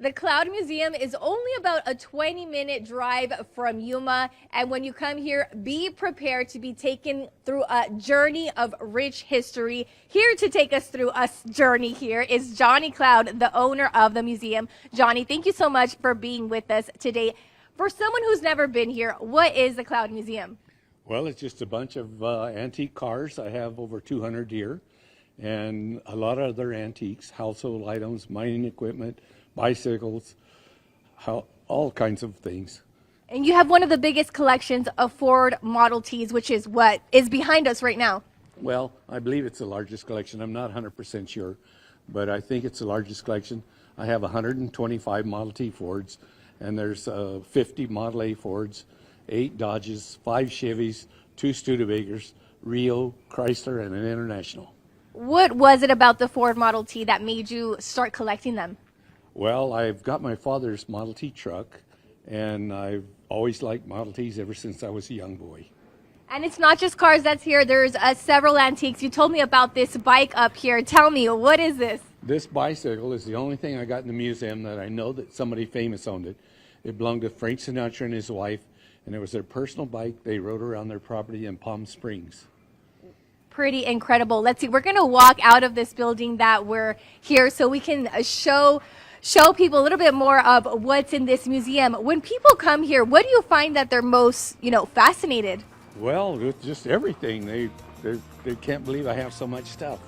The Cloud Museum is only about a 20-minute drive from Yuma. And when you come here, be prepared to be taken through a journey of rich history. Here to take us through a journey here is Johnny Cloud, the owner of the museum. Johnny, thank you so much for being with us today. For someone who's never been here, what is the Cloud Museum? Well, it's just a bunch of antique cars. I have over 200 here, and a lot of other antiques, household items, mining equipment, bicycles, all kinds of things. And you have one of the biggest collections of Ford Model Ts, which is what is behind us right now. Well, I believe it's the largest collection. I'm not 100% sure, but I think it's the largest collection. I have 125 Model T Fords, and there's 50 Model A Fords, 8 Dodges, 5 Chevys, 2 Studebakers, Rio, Chrysler, and an International. What was it about the Ford Model T that made you start collecting them? Well, I've got my father's Model T truck, and I've always liked Model Ts ever since I was a young boy. And it's not just cars that's here. There's several antiques. You told me about this bike up here. Tell me, what is this? This bicycle is the only thing I got in the museum that I know that somebody famous owned it. It belonged to Frank Sinatra and his wife, and it was their personal bike. They rode around their property in Palm Springs. Pretty incredible. Let's see. We're going to walk out of this building that we're here so we can show people a little bit more of what's in this museum. When people come here, what do you find that they're most, fascinated? Well, with just everything. They can't believe I have so much stuff.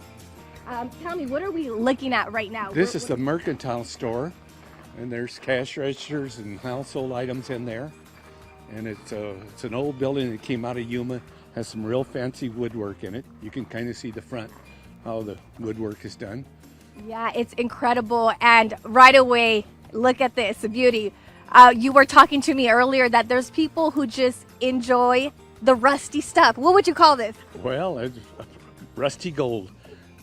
Tell me, what are we looking at right now? This is the mercantile store, and there's cash registers and household items in there. And it's an old building that came out of Yuma. Has some real fancy woodwork in it. You can kind of see the front, how the woodwork is done. Yeah, it's incredible. And right away, look at this beauty. You were talking to me earlier that there's people who just enjoy the rusty stuff. What would you call this? Well, it's rusty gold.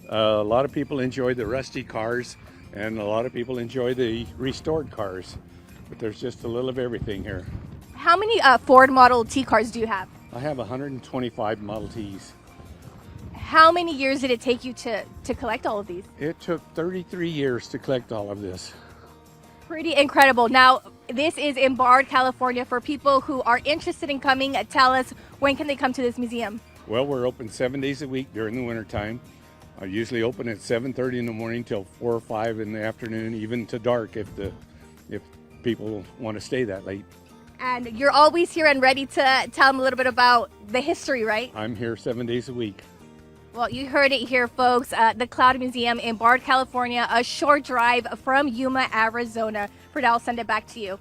A lot of people enjoy the rusty cars, and a lot of people enjoy the restored cars. But there's just a little of everything here. How many Ford Model T cars do you have? I have 125 Model Ts. How many years did it take you to collect all of these? It took 33 years to collect all of this. Pretty incredible. Now, this is in Bard, California. For people who are interested in coming, tell us, when can they come to this museum? Well, we're open 7 days a week during the wintertime. I usually open at 7:30 in the morning till 4 or 5 in the afternoon, even to dark if people want to stay that late. And you're always here and ready to tell them a little bit about the history, right? I'm here 7 days a week. Well, you heard it here, folks. The Cloud Museum in Bard, California, a short drive from Yuma, Arizona. Fred, I'll send it back to you.